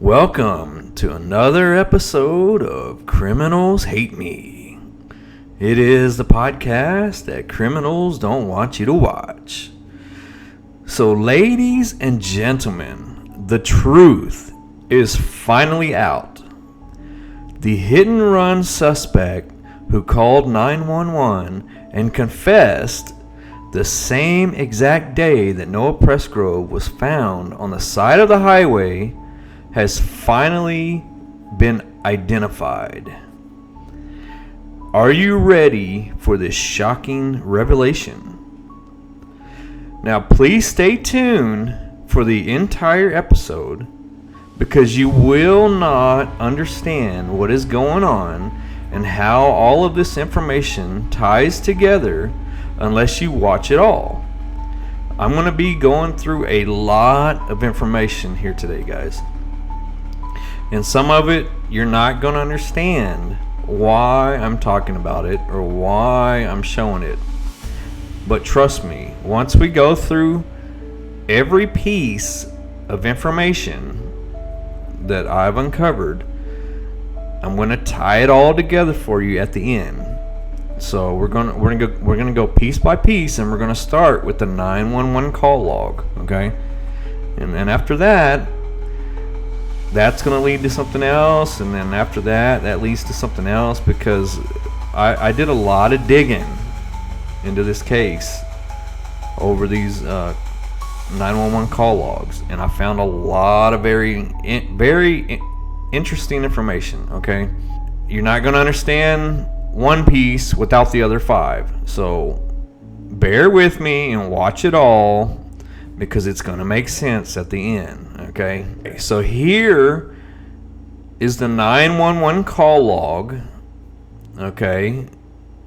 Welcome to another episode of Criminals Hate Me. It is the podcast that criminals don't want you to watch. So, ladies and gentlemen, the truth is finally out. The hit and run suspect who called 911 and confessed the same exact day that Noah Presgrove was found on the side of the highway has finally been identified. Are you ready for this shocking revelation? Now, please stay tuned for the entire episode because you will not understand what is going on and how all of this information ties together unless you watch it all. I'm going to be going through a lot of information here today, guys. And some of it, you're not going to understand why I'm talking about it or why I'm showing it. But trust me, once we go through every piece of information that I've uncovered, I'm going to tie it all together for you at the end. So we're gonna go piece by piece, and we're going to start with the 911 call log, okay? And after that, that's going to lead to something else, and then after that leads to something else, because I did a lot of digging into this case over these 911 call logs, and I found a lot of very interesting information, okay? You're not going to understand one piece without the other five, so bear with me and watch it all, because it's going to make sense at the end, okay? So here is the 911 call log, okay?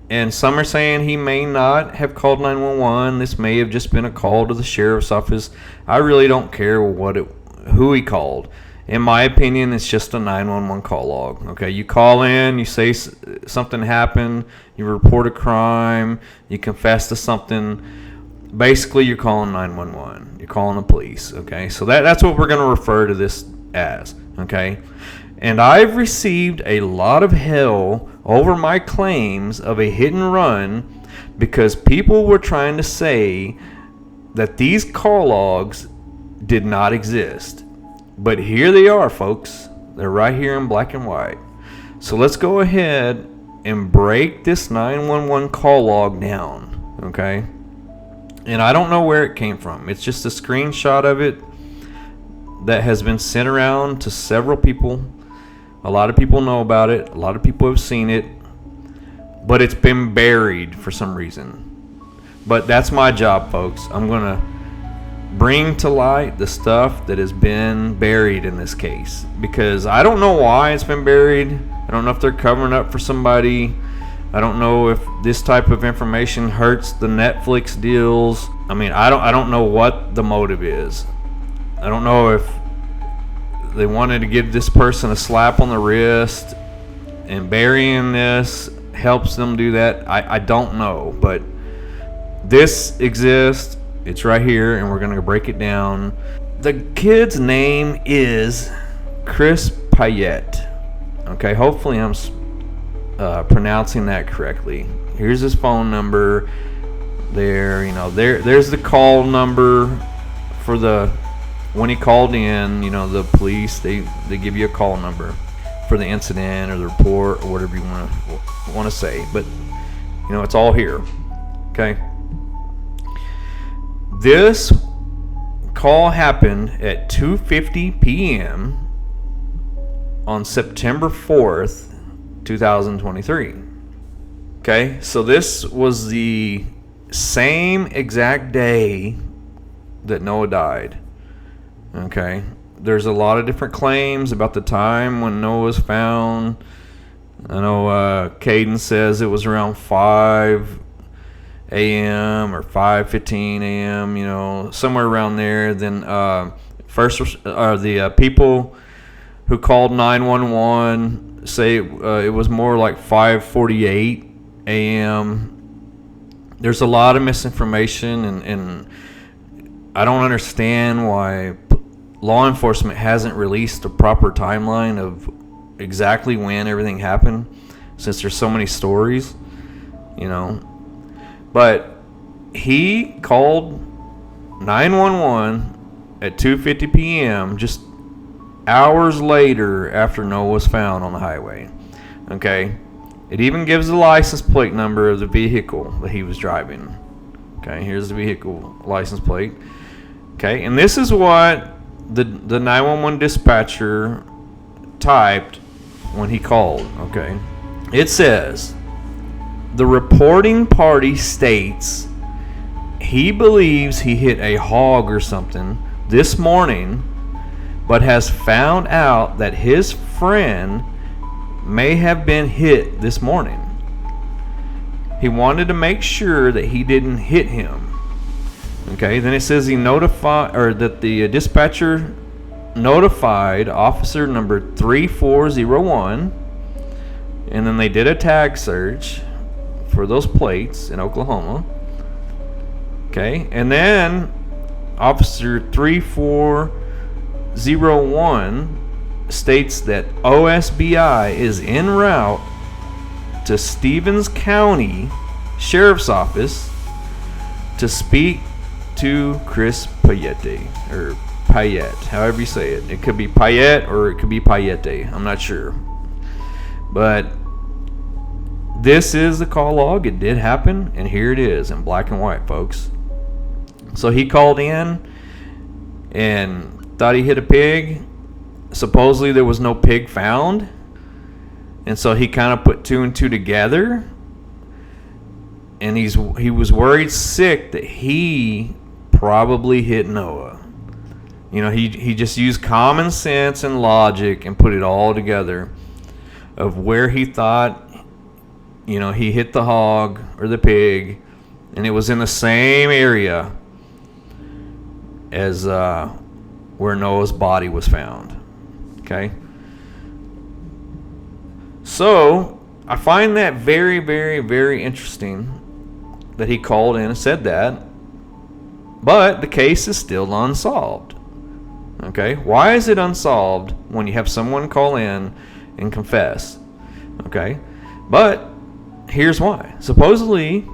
And some are saying he may not have called 911. This may have just been a call to the sheriff's office. I really don't care who he called. In my opinion, it's just a 911 call log, okay? You call in, you say something happened, you report a crime, you confess to something. Basically, you're calling 911. You're calling the police, okay? So that's what we're going to refer to this as, okay? And I've received a lot of hell over my claims of a hit and run because people were trying to say that these call logs did not exist. But here they are, folks. They're right here in black and white. So let's go ahead and break this 911 call log down, okay? And I don't know where it came from. It's just a screenshot of it that has been sent around to several people. A lot of people know about it. A lot of people have seen it. But it's been buried for some reason. But that's my job, folks. I'm going to bring to light the stuff that has been buried in this case. Because I don't know why it's been buried. I don't know if they're covering up for somebody. I don't know if this type of information hurts the Netflix deals. I mean, I don't know what the motive is. I don't know if they wanted to give this person a slap on the wrist and burying this helps them do that. I don't know, but this exists. It's right here, and we're going to break it down. The kid's name is Chris Payette. Okay, hopefully I'm pronouncing that correctly. Here's his phone number. There's the call number for when he called in. The police they give you a call number for the incident or the report or whatever you want to say. But it's all here. Okay. This call happened at 2:50 p.m. on September 4th. 2023. Okay, so this was the same exact day that Noah died. Okay, there's a lot of different claims about the time when Noah was found. I know Caden says it was around 5 a.m. or 5:15 a.m. Somewhere around there. Then the people who called 911 say it was more like 5:48 a.m. There's a lot of misinformation, and I don't understand why law enforcement hasn't released a proper timeline of exactly when everything happened, since there's so many stories, But he called 911 at 2:50 p.m. just hours later after Noah was found on the highway. Okay? It even gives the license plate number of the vehicle that he was driving. Okay, here's the vehicle license plate. Okay, and this is what the 911 dispatcher typed when he called. Okay, it says, the reporting party states he believes he hit a hog or something this morning, but has found out that his friend may have been hit this morning. He wanted to make sure that he didn't hit him. Okay, then it says that the dispatcher notified officer number 3401, and then they did a tag search for those plates in Oklahoma. Okay, and then officer 3401 states that OSBI is en route to Stevens County Sheriff's Office to speak to Chris Payette, or Payette, however you say it. It could be Payette or it could be Payette. I'm not sure. But this is the call log. It did happen, and here it is in black and white, folks. So he called in and thought he hit a pig. Supposedly there was no pig found. And so he kind of put two and two together. And he was worried sick that he probably hit Noah. He just used common sense and logic and put it all together of where he thought, he hit the hog or the pig, and it was in the same area as where Noah's body was found. Okay? So, I find that very, very, very interesting that he called in and said that. But the case is still unsolved. Okay? Why is it unsolved when you have someone call in and confess? Okay? But here's why. Supposedly,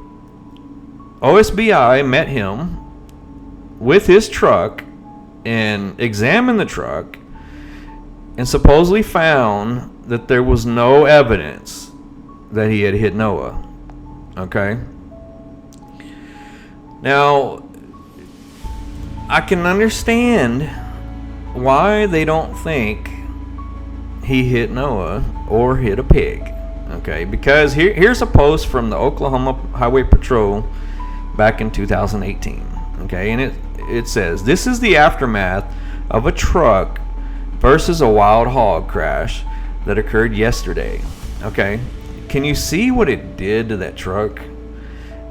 OSBI met him with his truck and examined the truck and supposedly found that there was no evidence that he had hit Noah. Okay? Now, I can understand why they don't think he hit Noah or hit a pig. Okay? Because here's a post from the Oklahoma Highway Patrol back in 2018. Okay? And it says, this is the aftermath of a truck versus a wild hog crash that occurred yesterday. Okay? Can you see what it did to that truck?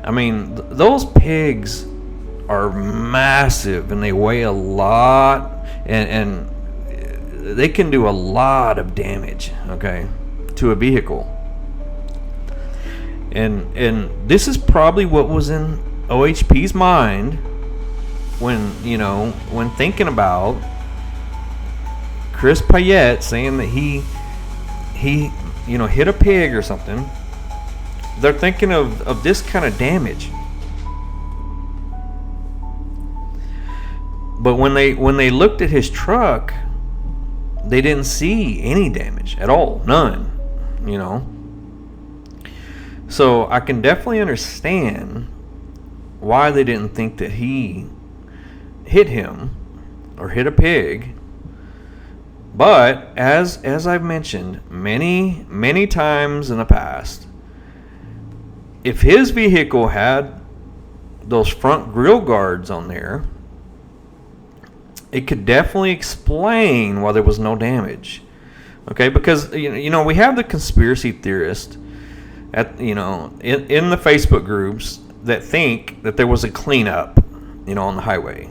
I mean, those pigs are massive and they weigh a lot, and they can do a lot of damage, okay, to a vehicle. And this is probably what was in OHP's mind when thinking about Chris Payette saying that he hit a pig or something. They're thinking of this kind of damage. But when they looked at his truck, they didn't see any damage at all. None. So I can definitely understand why they didn't think that he hit him or hit a pig. But as I've mentioned many, many times in the past, if his vehicle had those front grill guards on there, it could definitely explain why there was no damage. Okay, because we have the conspiracy theorists in the Facebook groups that think that there was a cleanup, on the highway.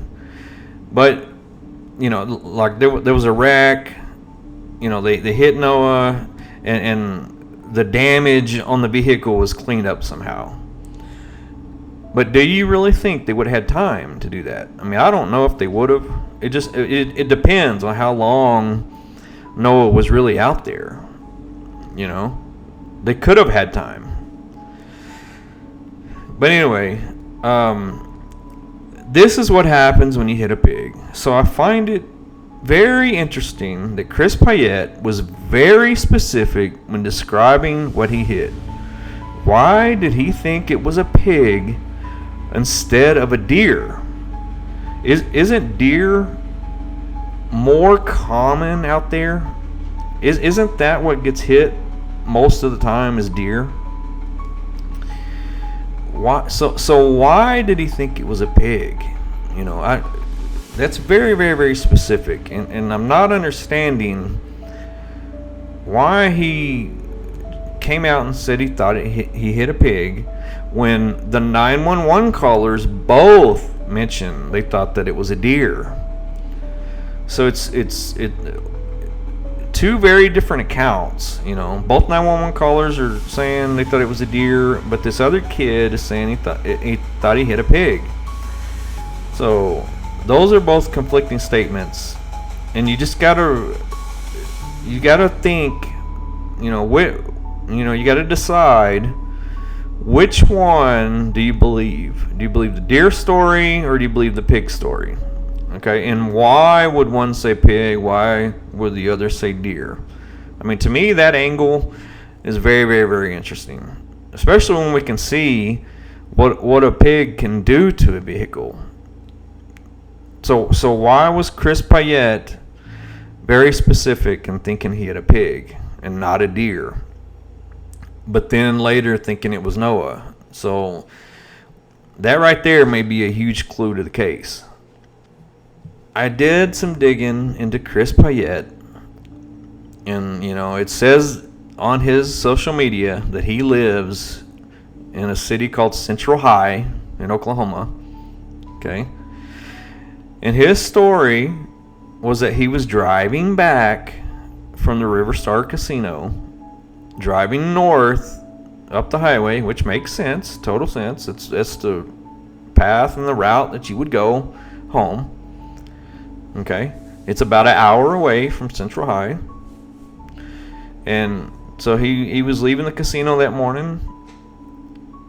But like there was a wreck, they hit Noah, and the damage on the vehicle was cleaned up somehow. But do you really think they would have had time to do that? I mean, I don't know if they would have. It depends on how long Noah was really out there. You know, they could have had time. But anyway, this is what happens when you hit a pig. So I find it very interesting that Chris Payette was very specific when describing what he hit. Why did he think it was a pig instead of a deer? Isn't deer more common out there? Isn't that what gets hit most of the time, is deer? Why? So why did he think it was a pig? You know, that's very, very, very specific, and I'm not understanding why he came out and said he thought he hit a pig when the 911 callers both mentioned they thought that it was a deer. So it's two very different accounts. You know, both 911 callers are saying they thought it was a deer, but this other kid is saying he thought he hit a pig. So those are both conflicting statements, and you just gotta think. You gotta decide which one do you believe. Do you believe the deer story or do you believe the pig story? Okay, and why would one say pig? Why would the other say deer? I mean, to me, that angle is very, very, very interesting, especially when we can see what a pig can do to a vehicle. So why was Chris Payette very specific in thinking he had a pig and not a deer, but then later thinking it was Noah? So that right there may be a huge clue to the case. I did some digging into Chris Payette, and it says on his social media that he lives in a city called Central High in Oklahoma. Okay, and his story was that he was driving back from the River Star Casino, driving north up the highway, which makes sense, total sense. It's the path and the route that you would go home. Okay, it's about an hour away from Central High, and so he was leaving the casino that morning,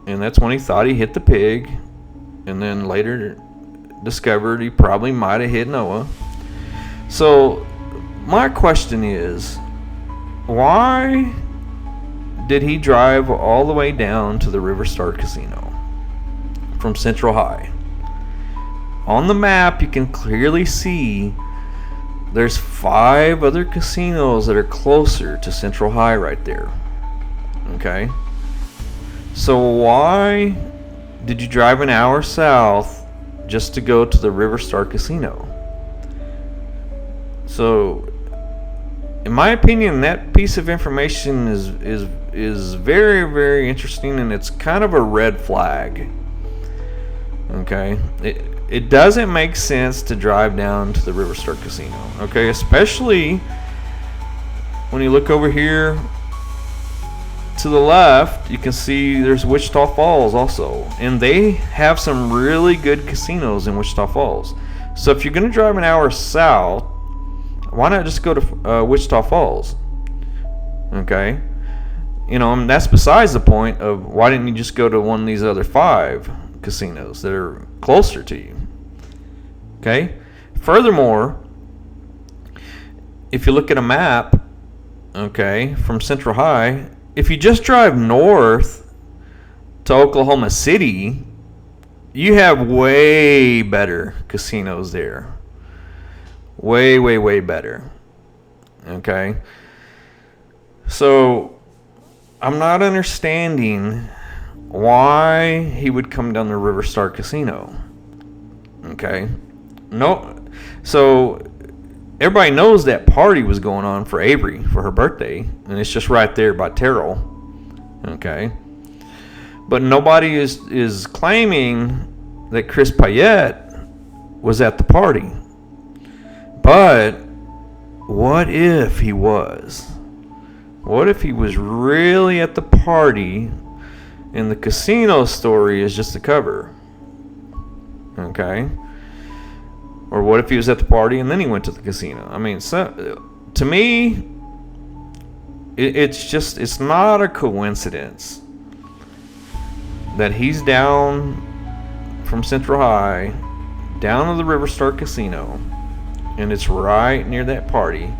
and that's when he thought he hit the pig, and then later discovered he probably might have hit Noah. So my question is, why did he drive all the way down to the River Star Casino from Central High? On the map, you can clearly see there's 5 other casinos that are closer to Central High right there. Okay? So why did you drive an hour south just to go to the River Star Casino? So, in my opinion, that piece of information is very, very interesting, and it's kind of a red flag. Okay? It doesn't make sense to drive down to the River Star Casino, okay? Especially when you look over here to the left, you can see there's Wichita Falls also, and they have some really good casinos in Wichita Falls. So if you're going to drive an hour south, why not just go to Wichita Falls? Okay? And that's besides the point of why didn't you just go to one of these other 5 casinos that are closer to you? Okay? Furthermore, if you look at a map, okay, from Central High, if you just drive north to Oklahoma City, you have way better casinos there. Way, way, way better. Okay? So, I'm not understanding why he would come down the River Star Casino. Okay? No. So, everybody knows that party was going on for Avery for her birthday, and it's just right there by Terrell. Okay? But nobody is claiming that Chris Payette was at the party. But what if he was? What if he was really at the party And the casino story is just a cover. Okay? Or what if he was at the party and then he went to the casino? I mean, so, to me, it's not a coincidence that he's down from Central High down to the River Star Casino, and it's right near that party.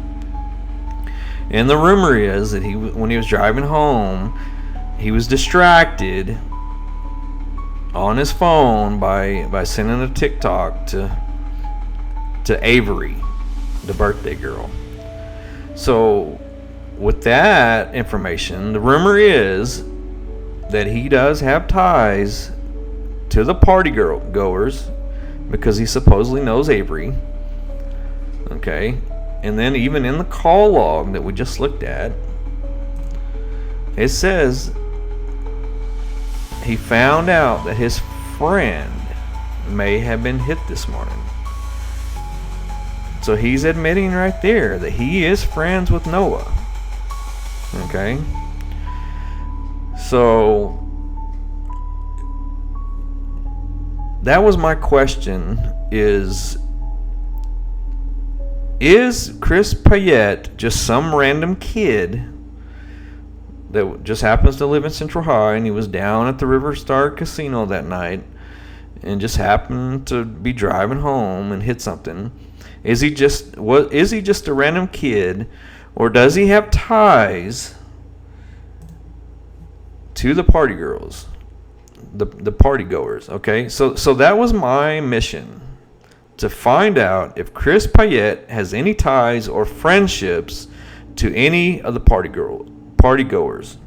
And the rumor is that when he was driving home, he was distracted on his phone by sending a TikTok to Avery, the birthday girl. So with that information, the rumor is that he does have ties to the party goers because he supposedly knows Avery. Okay. And then even in the call log that we just looked at, it says he found out that his friend may have been hit this morning. So he's admitting right there that he is friends with Noah. Okay? So that was my question, is Chris Payette just some random kid that just happens to live in Central High, and he was down at the River Star Casino that night and just happened to be driving home and hit something? Is he just a random kid, or does he have ties to the party girls, the party goers? Okay, so that was my mission, to find out if Chris Payette has any ties or friendships to any of the party goers.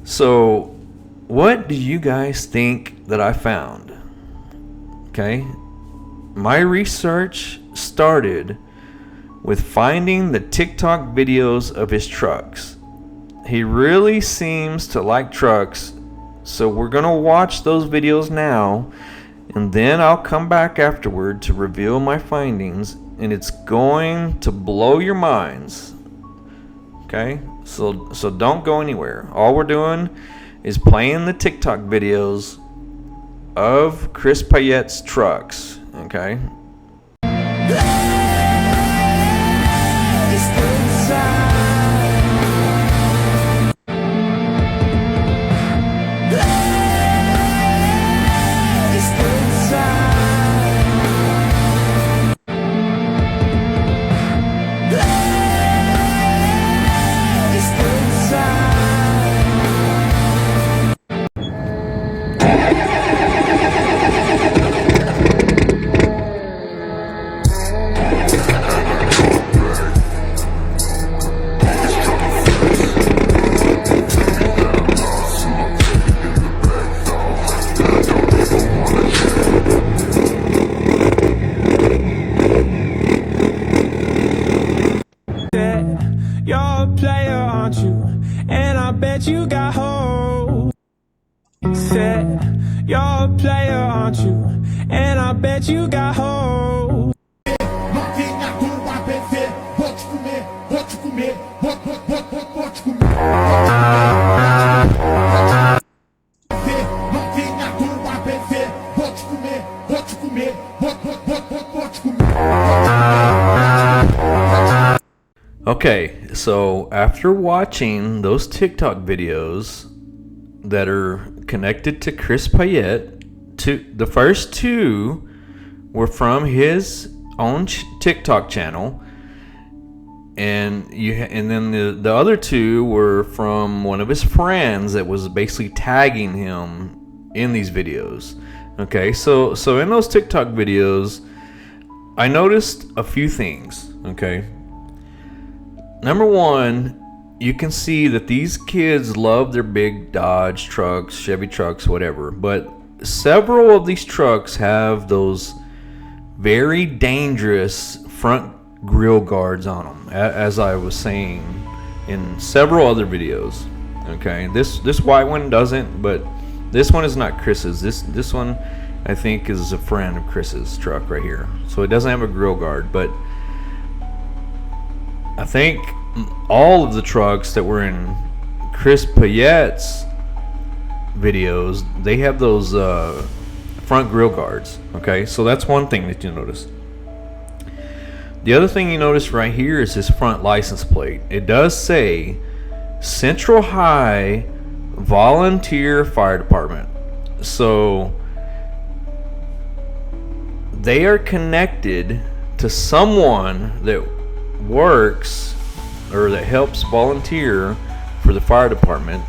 So what do you guys think that I found? Okay, my research started with finding the TikTok videos of his trucks. He really seems to like trucks, so we're gonna watch those videos now, and then I'll come back afterward to reveal my findings, and it's going to blow your minds. Okay? So don't go anywhere. All we're doing is playing the TikTok videos of Chris Payette's trucks. Okay? You're a player, aren't you? And I bet you got hoes. Said you're a player, aren't you? And I bet you got hoes. Okay, so after watching those TikTok videos that are connected to Chris Payette, the first two were from his own TikTok channel, and then the other two were from one of his friends that was basically tagging him in these videos. Okay, so in those TikTok videos, I noticed a few things. Okay. Number one, you can see that these kids love their big Dodge trucks, Chevy trucks, whatever. But several of these trucks have those very dangerous front grill guards on them, as I was saying in several other videos. Okay, this white one doesn't, but this one is not Chris's. This one, I think, is a friend of Chris's truck right here. So it doesn't have a grill guard, but I think all of the trucks that were in Chris Payette's videos, they have those front grill guards. Okay, so that's one thing that you notice. The other thing you notice right here is his front license plate. It does say Central High Volunteer Fire Department. So they are connected to someone that works or that helps volunteer for the fire department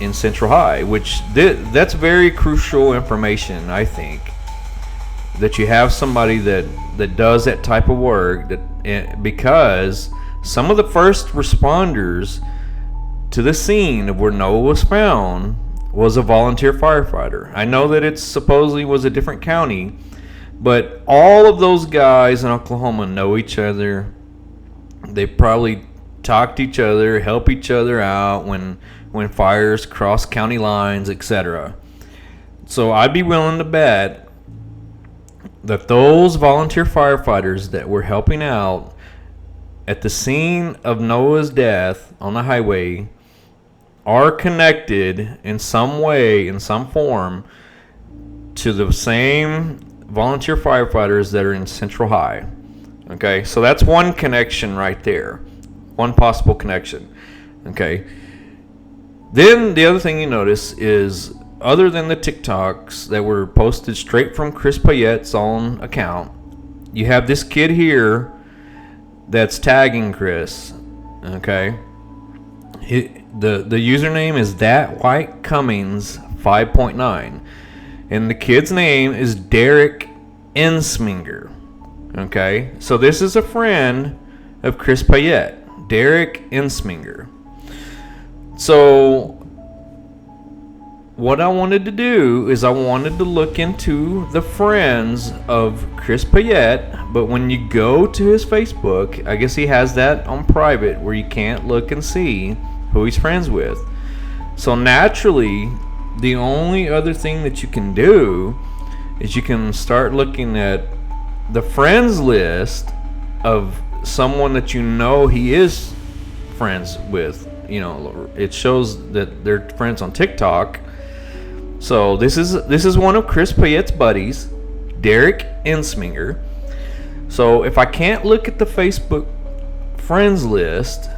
in Central High, which that's very crucial information, I think, that you have somebody that does that type of work, because some of the first responders to the scene of where Noah was found was a volunteer firefighter. I know that it supposedly was a different county, but all of those guys in Oklahoma know each other. They probably talk to each other, help each other out when fires cross county lines, etc. So I'd be willing to bet that those volunteer firefighters that were helping out at the scene of Noah's death on the highway are connected in some way, in some form, to the same volunteer firefighters that are in Central High. Okay, so that's one connection right there. One possible connection. Okay. Then the other thing you notice is, other than the TikToks that were posted straight from Chris Payette's own account, you have this kid here that's tagging Chris. Okay. The username is That White Cummings 5.9, and the kid's name is Derek Ensminger. Okay, so this is a friend of Chris Payette, Derek Ensminger. So what I wanted to do is I wanted to look into the friends of Chris Payette, but when you go to his Facebook, I guess he has that on private where you can't look and see who he's friends with. So naturally, the only other thing that you can do is you can start looking at the friends list of someone that you know he is friends with. You know, it shows that they're friends on TikTok. So this is one of Chris Payette's buddies, Derek Ensminger. So if I can't look at the Facebook friends list,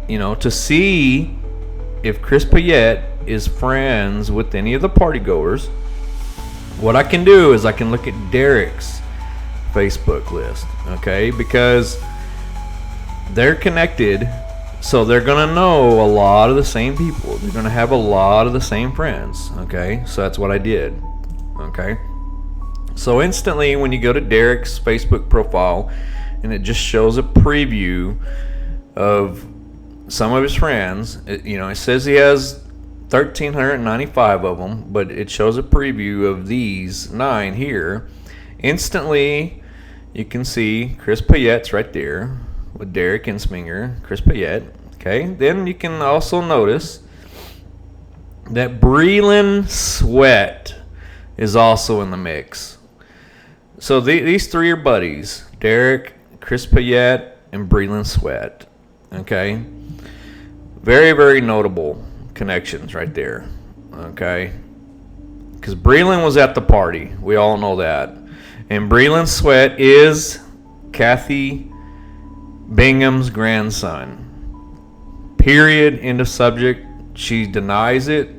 you know, to see if Chris Payette is friends with any of the partygoers, what I can do is I can look at Derek's Facebook list, okay? Because they're connected, so they're gonna know a lot of the same people. They're gonna have a lot of the same friends, okay? So that's what I did, okay? So instantly, when you go to Derek's Facebook profile, and it just shows a preview of some of his friends, it says he has 1,395 of them, but it shows a preview of these 9 here. Instantly, you can see Chris Payette's right there with Derek Ensminger, Chris Payette. Okay, then you can also notice that Breland Sweat is also in the mix. So these 3 are buddies: Derek, Chris Payette, and Breland Sweat. Okay, very, very notable connections right there. Okay, because Breland was at the party, we all know that. And Breland Sweat is Kathy Bingham's grandson. Period. End of subject. She denies it,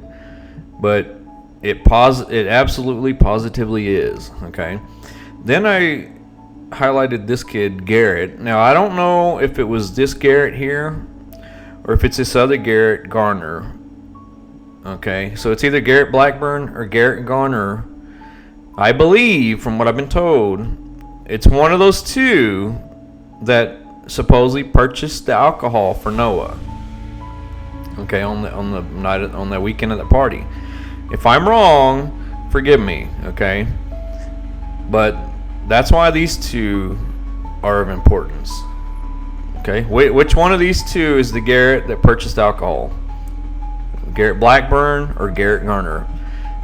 but it absolutely positively is. Okay. Then I highlighted this kid, Garrett. Now I don't know if it was this Garrett here or if it's this other Garrett Garner. Okay, so it's either Garrett Blackburn or Garrett Garner. I believe, from what I've been told, it's one of those two that supposedly purchased the alcohol for Noah. Okay, on the night, on the weekend at the party. If I'm wrong, forgive me. Okay, but that's why these two are of importance. Okay, which one of these two is the Garrett that purchased alcohol? Garrett Blackburn or Garrett Garner?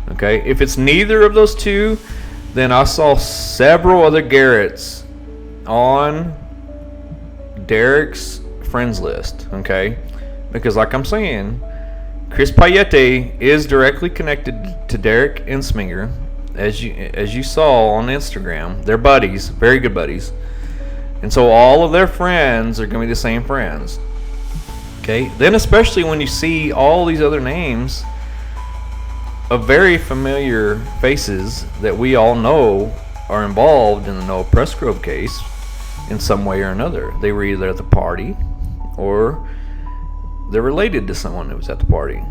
Okay, if it's neither of those two, then I saw several other Garretts on Derek's friends list. Okay, Because like I'm saying, Chris Payette is directly connected to Derek Ensminger, as you saw on Instagram. They're buddies, very good buddies. And so all of their friends are going to be the same friends. Okay? Then especially when you see all these other names of very familiar faces that we all know are involved in the Noah Presgrove case in some way or another. They were either at the party or they're related to someone that was at the party.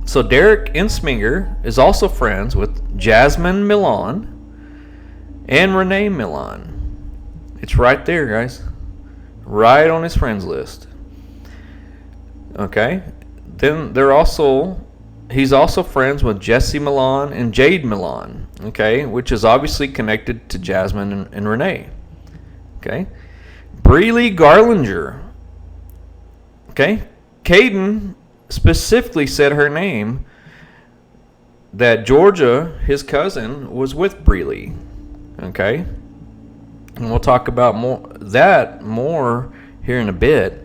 So Derek Ensminger is also friends with Jasmine Milan and Renee Milan. It's right there, guys. Right on his friends list. Okay? Then he's also friends with Jesse Milan and Jade Milan. Okay? Which is obviously connected to Jasmine and Renee. Okay? Breely Garlinger. Okay? Caden specifically said her name, that Georgia, his cousin, was with Breely. Okay? And we'll talk about more here in a bit.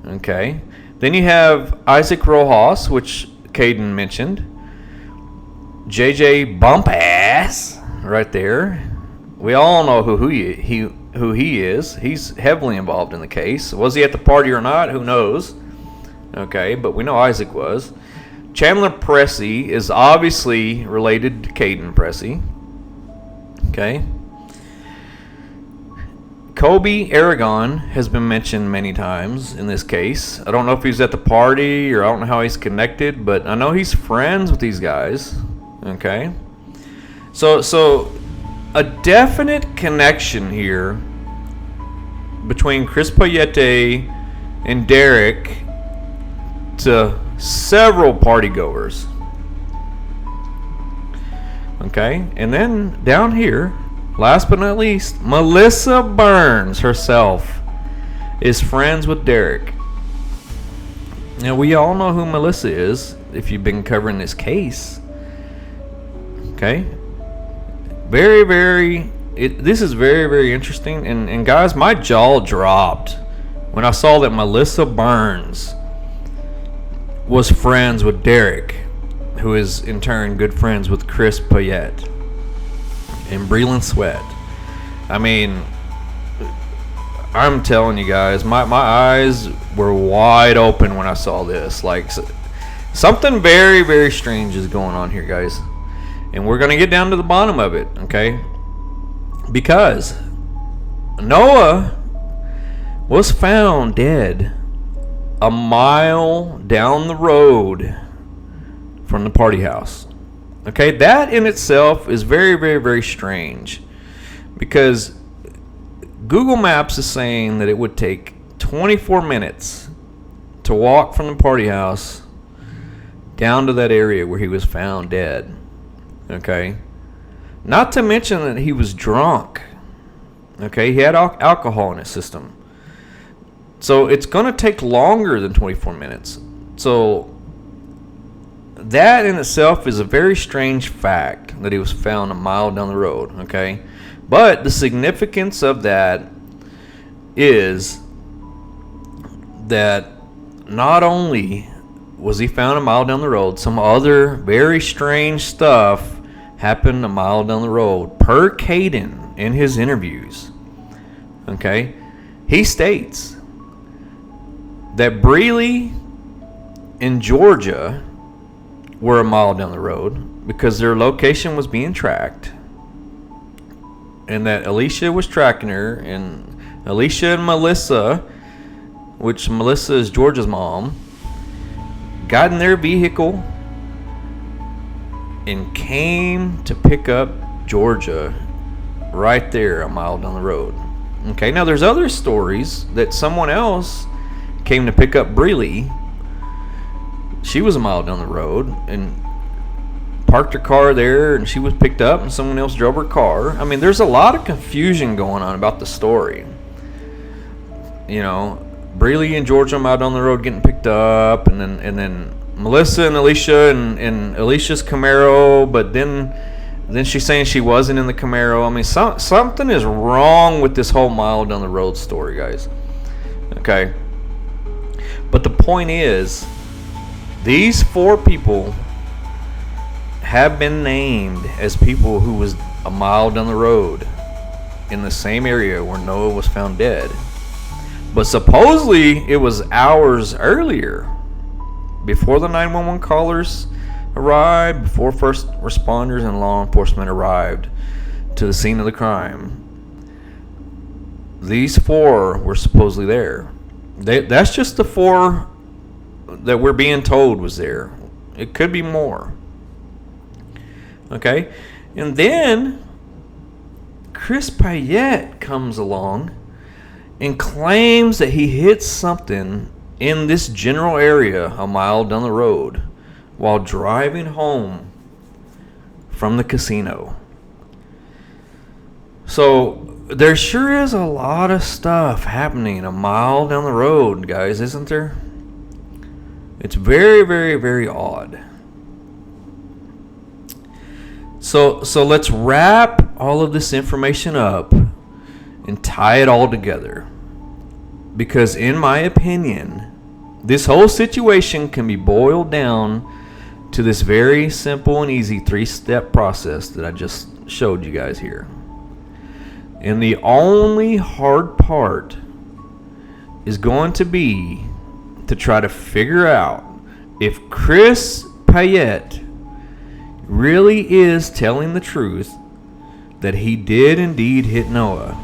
Okay? Then you have Isaac Rojas, which Caden mentioned. JJ Bumpass, right there. We all know who he is. He's heavily involved in the case. Was he at the party or not? Who knows? Okay, but we know Isaac was. Chandler Pressey is obviously related to Caden Pressey. Okay. Kobe Aragon has been mentioned many times in this case. I don't know if he's at the party or I don't know how he's connected, but I know he's friends with these guys. Okay. So a definite connection here between Chris Payette and Derek to several partygoers. Okay, and then down here, last but not least, Melissa Burns herself is friends with Derek. Now, we all know who Melissa is if you've been covering this case. Okay, this is very, very interesting. And guys, my jaw dropped when I saw that Melissa Burns was friends with Derek, who is in turn good friends with Chris Payette and Breland Sweat. I mean, I'm telling you guys, my eyes were wide open when I saw this. Like, something very, very strange is going on here, guys. And we're going to get down to the bottom of it, okay? Because Noah was found dead a mile down the road from the party house. Okay, that in itself is very, very, very strange, because Google Maps is saying that it would take 24 minutes to walk from the party house down to that area where he was found dead. Okay, not to mention that he was drunk. Okay, he had alcohol in his system. So it's going to take longer than 24 minutes. So that in itself is a very strange fact that he was found a mile down the road, okay? But the significance of that is that not only was he found a mile down the road, some other very strange stuff happened a mile down the road. Per Caden in his interviews, okay, he states that Breely in Georgia were a mile down the road because their location was being tracked, and that Alicia was tracking her, and Alicia and Melissa, which Melissa is Georgia's mom, got in their vehicle and came to pick up Georgia right there a mile down the road. Okay, now there's other stories that someone else came to pick up Breely. She was a mile down the road and parked her car there, and she was picked up and someone else drove her car. I mean, there's a lot of confusion going on about the story. You know, Breely and Georgia a mile down the road getting picked up, and then Melissa and Alicia and Alicia's Camaro, but then she's saying she wasn't in the Camaro. I mean, something is wrong with this whole mile down the road story, guys. Okay. But the point is, these 4 people have been named as people who was a mile down the road in the same area where Noah was found dead. But supposedly it was hours earlier, before the 911 callers arrived, before first responders and law enforcement arrived to the scene of the crime. These 4 were supposedly there. That's just the 4 that we're being told was there. It could be more. Okay? And then Chris Payette comes along and claims that he hit something in this general area a mile down the road while driving home from the casino. So there sure is a lot of stuff happening a mile down the road, guys, isn't there? It's very, very, very odd. So let's wrap all of this information up and tie it all together. Because in my opinion, this whole situation can be boiled down to this very simple and easy 3-step process that I just showed you guys here. And the only hard part is going to be to try to figure out if Chris Payette really is telling the truth that he did indeed hit Noah.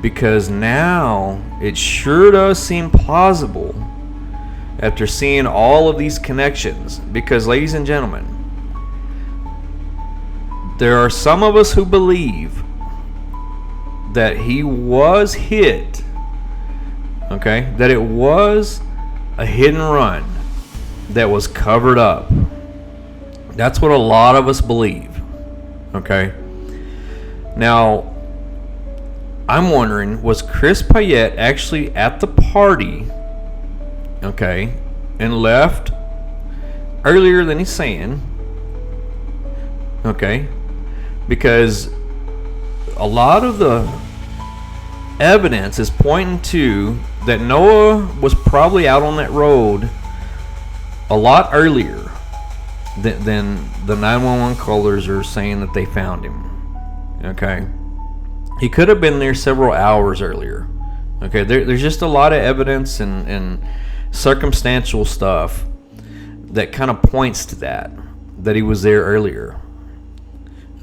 Because now it sure does seem plausible after seeing all of these connections. Because, ladies and gentlemen, there are some of us who believe that he was hit, okay, that it was a hit and run that was covered up. That's what a lot of us believe, okay? Now, I'm wondering, was Chris Payette actually at the party, okay, and left earlier than he's saying, okay? Because a lot of the evidence is pointing to that Noah was probably out on that road a lot earlier than the 911 callers are saying that they found him. Okay, he could have been there several hours earlier. Okay, there's just a lot of evidence and circumstantial stuff that kind of points to that he was there earlier.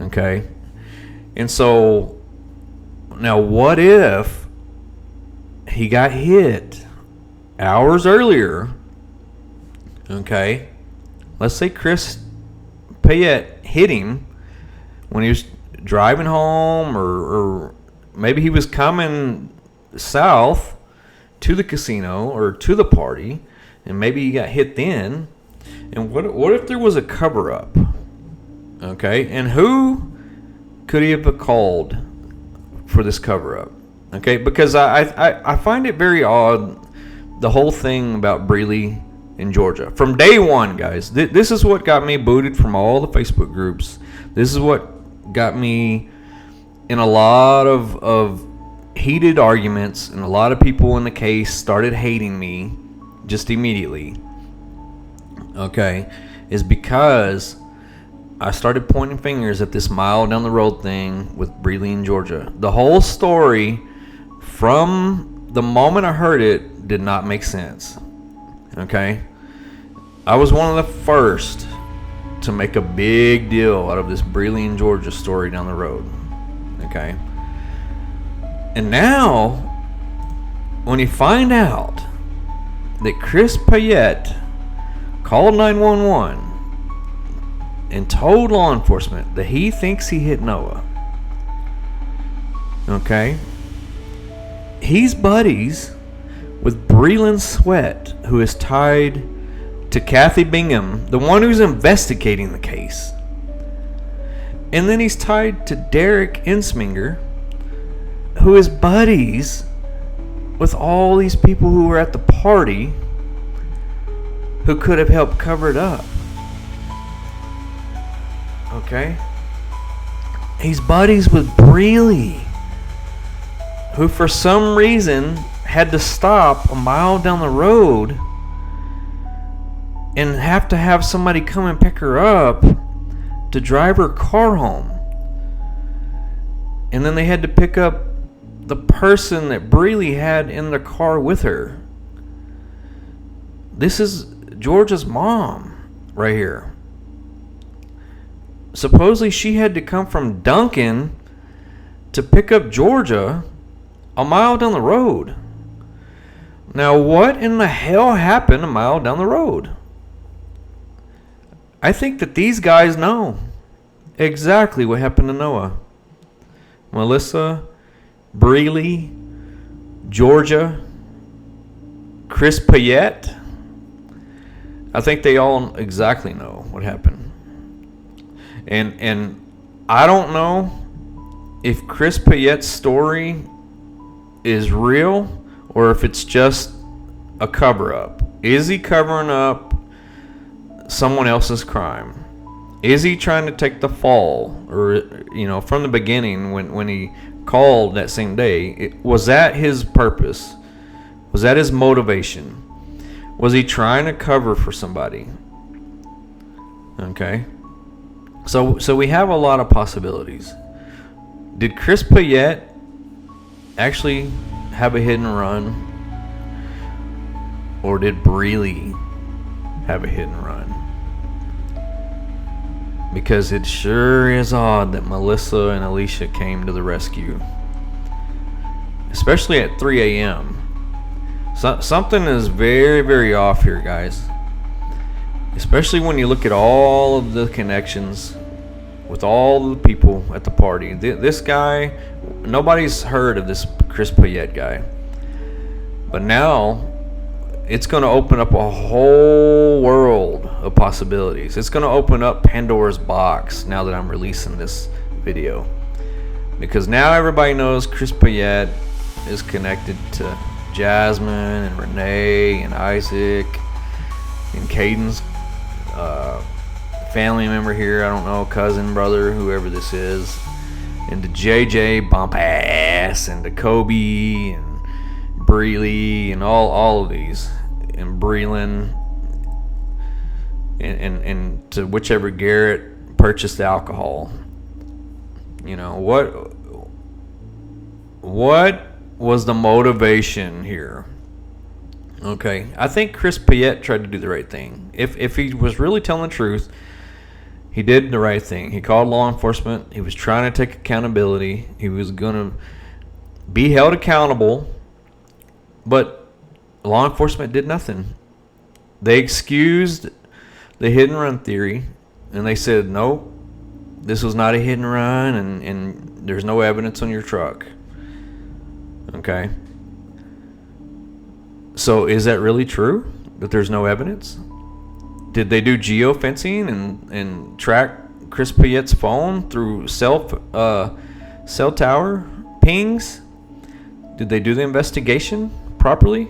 Okay, and so now what if he got hit hours earlier? Okay, let's say Chris Payette hit him when he was driving home, or maybe he was coming south to the casino or to the party, and maybe he got hit then. And what if there was a cover-up? Okay, and who could he have called for this cover-up? Okay, because I find it very odd, the whole thing about Breeley in Georgia. From day one, guys, this is what got me booted from all the Facebook groups. This is what got me in a lot of heated arguments, and a lot of people in the case started hating me just immediately. Okay, is because I started pointing fingers at this mile down the road thing with Breeley in Georgia. The whole story, from the moment I heard it, did not make sense. Okay, I was one of the first to make a big deal out of this Breeley in Georgia story down the road. Okay, and now when you find out that Chris Payette called 911 and told law enforcement that he thinks he hit Noah, okay, he's buddies with Breland Sweat, who is tied to Kathy Bingham, the one who's investigating the case. And then he's tied to Derek Insminger, who is buddies with all these people who were at the party who could have helped cover it up. Okay? He's buddies with Breeley, who for some reason had to stop a mile down the road and have to have somebody come and pick her up to drive her car home. And then they had to pick up the person that Breely had in the car with her. This is Georgia's mom right here. Supposedly she had to come from Duncan to pick up Georgia a mile down the road. Now, what in the hell happened a mile down the road? I think that these guys know exactly what happened to Noah. Melissa, Breely, Georgia, Chris Payette. I think they all exactly know what happened. And I don't know if Chris Payette's story is real or if it's just a cover-up. Is he covering up someone else's crime? Is he trying to take the fall? Or, from the beginning when he called that same day, was that his purpose? Was that his motivation? Was he trying to cover for somebody? Okay. So we have a lot of possibilities. Did Chris Payette actually have a hit and run? Or did Breely have a hit and run? Because it sure is odd that Melissa and Alicia came to the rescue. Especially at 3 a.m. Something is very, very off here, guys. Especially when you look at all of the connections with all the people at the party. This guy, nobody's heard of this Chris Payette guy. But now, it's going to open up a whole world of possibilities. It's going to open up Pandora's box now that I'm releasing this video. Because now everybody knows Chris Payette is connected to Jasmine and Renee and Isaac and Caden's family member here. I don't know, cousin, brother, whoever this is. And to JJ Bump Ass and to Kobe and Breely and all of these. And Breland and to whichever Garrett purchased the alcohol. What was the motivation here? Okay, I think Chris Payette tried to do the right thing. If he was really telling the truth, he did the right thing. He called law enforcement. He was trying to take accountability. He was going to be held accountable, but law enforcement did nothing. They excused the hit and run theory, and they said, nope, this was not a hit and run, and there's no evidence on your truck. Okay. So is that really true, that there's no evidence? Did they do geofencing and track Chris Payette's phone through cell tower pings? Did they do the investigation properly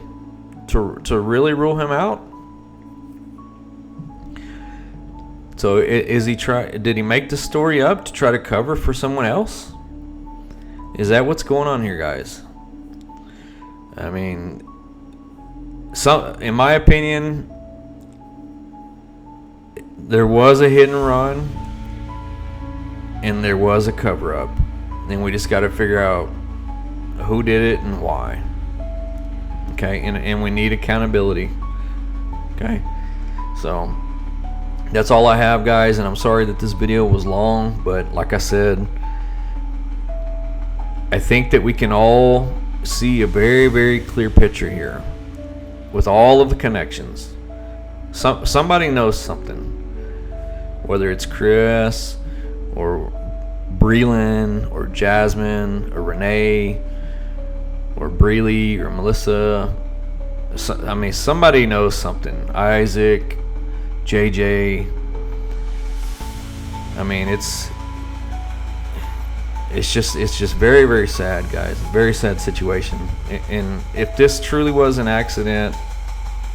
to really rule him out? So did he make the story up to try to cover for someone else? Is that what's going on here, guys? I mean, in my opinion, there was a hit and run and there was a cover up, and we just got to figure out who did it and why. Okay, and we need accountability. Okay, so that's all I have, guys, and I'm sorry that this video was long, but like I said, I think that we can all see a very, very clear picture here with all of the connections. Somebody knows something, whether it's Chris or Breland or Jasmine or Renee or Breely or Melissa. I mean, somebody knows something. Isaac, JJ. I mean, it's just very, very sad, guys. Very sad situation. And if this truly was an accident,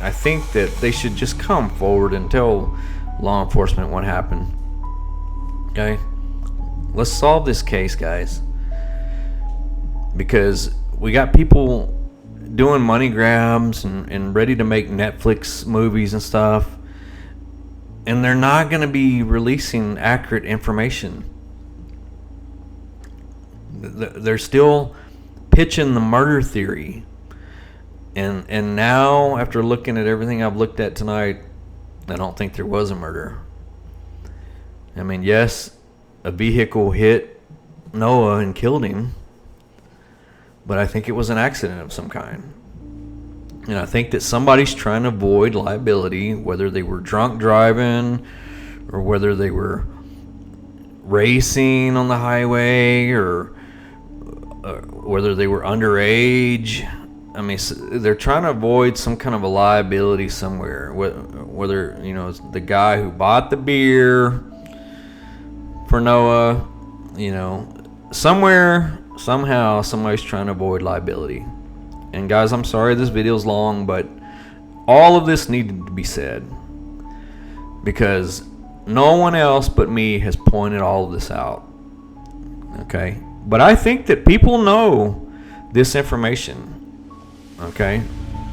I think that they should just come forward and tell law enforcement what happened. Okay? Let's solve this case, guys. Because we got people doing money grabs and ready to make Netflix movies and stuff. And they're not going to be releasing accurate information. They're still pitching the murder theory. And now, after looking at everything I've looked at tonight, I don't think there was a murder. I mean, yes, a vehicle hit Noah and killed him, but I think it was an accident of some kind. And I think that somebody's trying to avoid liability, whether they were drunk driving or whether they were racing on the highway or whether they were underage. I mean, they're trying to avoid some kind of a liability somewhere. Whether, it's the guy who bought the beer for Noah, somewhere, somehow, somebody's trying to avoid liability. And guys, I'm sorry this video's long, but all of this needed to be said because no one else but me has pointed all of this out. Okay? But I think that people know this information. Okay?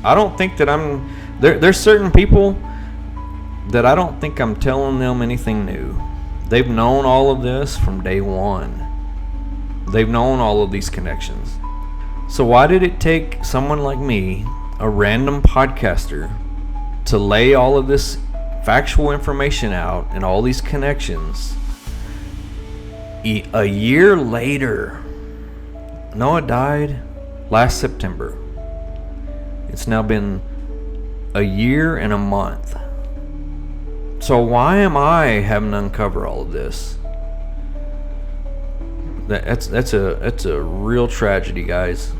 I don't think that there's certain people that I don't think I'm telling them anything new. They've known all of this from day one. They've known all of these connections. So why did it take someone like me, a random podcaster, to lay all of this factual information out and all these connections? A year later, Noah died last September. It's now been a year and a month. So why am I having to uncover all of this? That's a real tragedy, guys.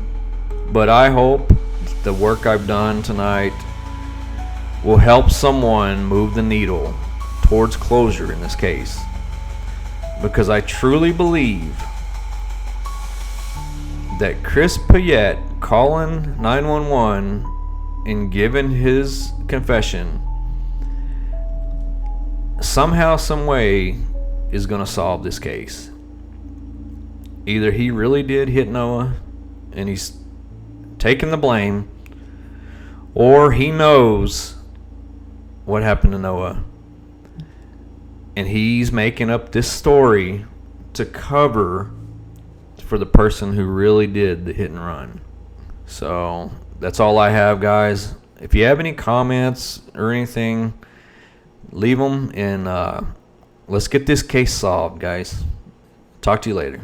But I hope the work I've done tonight will help someone move the needle towards closure in this case. Because I truly believe that Chris Payette calling 911 and giving his confession somehow, some way is going to solve this case. Either he really did hit Noah and he's taking the blame, or he knows what happened to Noah and he's making up this story to cover for the person who really did the hit and run. So that's all I have, guys. If you have any comments or anything, leave them, and let's get this case solved, guys. Talk to you later.